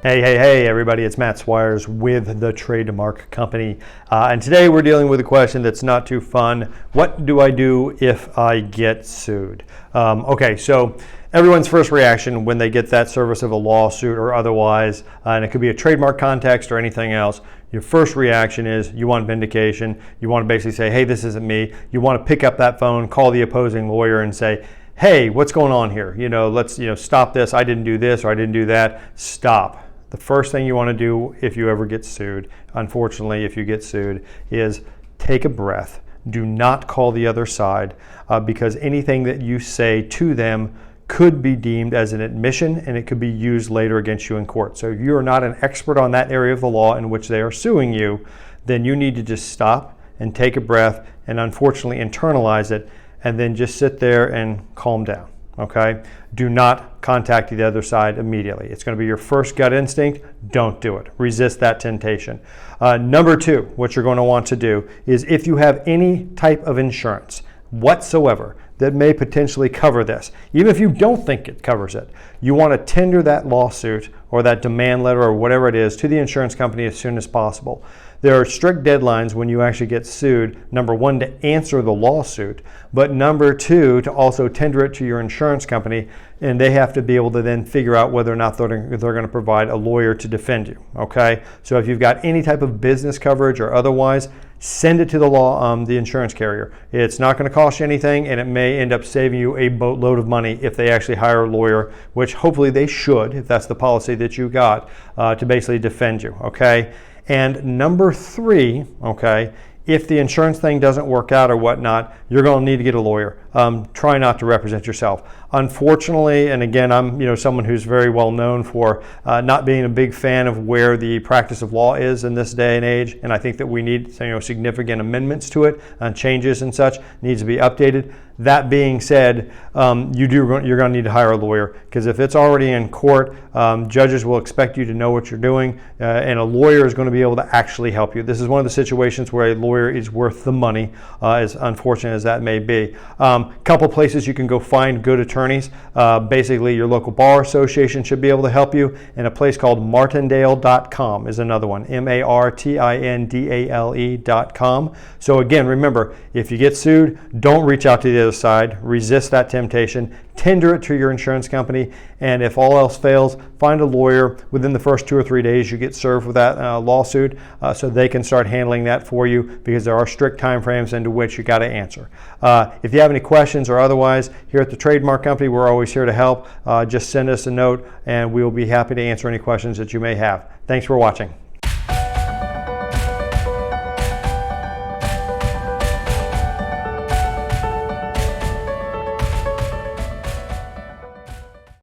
Hey, everybody, it's Matt Swires with the Trademark Company. And today we're dealing with a question that's not too fun. What do I do if I get sued? Okay, so everyone's first reaction when they get that service of a lawsuit or otherwise, and it could be a trademark context or anything else, your first reaction is you want vindication. You want to basically say, hey, this isn't me. You want to pick up that phone, call the opposing lawyer and say, hey, what's going on here? Let's stop this. I didn't do this or I didn't do that. Stop. The first thing you want to do if you ever get sued, unfortunately, if you get sued, is take a breath. Do not call the other side because anything that you say to them could be deemed as an admission and it could be used later against you in court. So if you are not an expert on that area of the law in which they are suing you, then you need to just stop and take a breath and unfortunately internalize it and then just sit there and calm down. Okay? Do not contact the other side immediately. It's going to be your first gut instinct. Don't do it. Resist that temptation. Number two, what you're going to want to do is if you have any type of insurance whatsoever that may potentially cover this, even if you don't think it covers it, you want to tender that lawsuit or that demand letter or whatever it is to the insurance company as soon as possible. There are strict deadlines when you actually get sued. Number one, to answer the lawsuit, but number two, to also tender it to your insurance company, and they have to be able to then figure out whether or not they're going to provide a lawyer to defend you. Okay, so if you've got any type of business coverage or otherwise, send it to the insurance carrier. It's not going to cost you anything, and it may end up saving you a boatload of money if they actually hire a lawyer, which hopefully they should, if that's the policy that you got, to basically defend you. Okay. And number three, okay, if the insurance thing doesn't work out or whatnot, you're going to need to get a lawyer. Try not to represent yourself. Unfortunately, and again, I'm someone who's very well known for not being a big fan of where the practice of law is in this day and age, and I think that we need significant amendments to it and changes and such needs to be updated. That being said, you're going to need to hire a lawyer because if it's already in court, judges will expect you to know what you're doing, and a lawyer is going to be able to actually help you. This is one of the situations where a lawyer is worth the money, as unfortunate as that may be. Couple places you can go find good attorneys. Basically, your local bar association should be able to help you, and a place called Martindale.com is another one. Martindale.com. So again, remember, if you get sued, don't reach out to the other side. Resist that temptation. Tender it to your insurance company, and if all else fails, find a lawyer. Within the first 2 or 3 days, you get served with that lawsuit, so they can start handling that for you because there are strict time frames into which you got to answer. If you have any questions or otherwise, here at the Trademark Company, we're always here to help. Just send us a note, and we will be happy to answer any questions that you may have. Thanks for watching.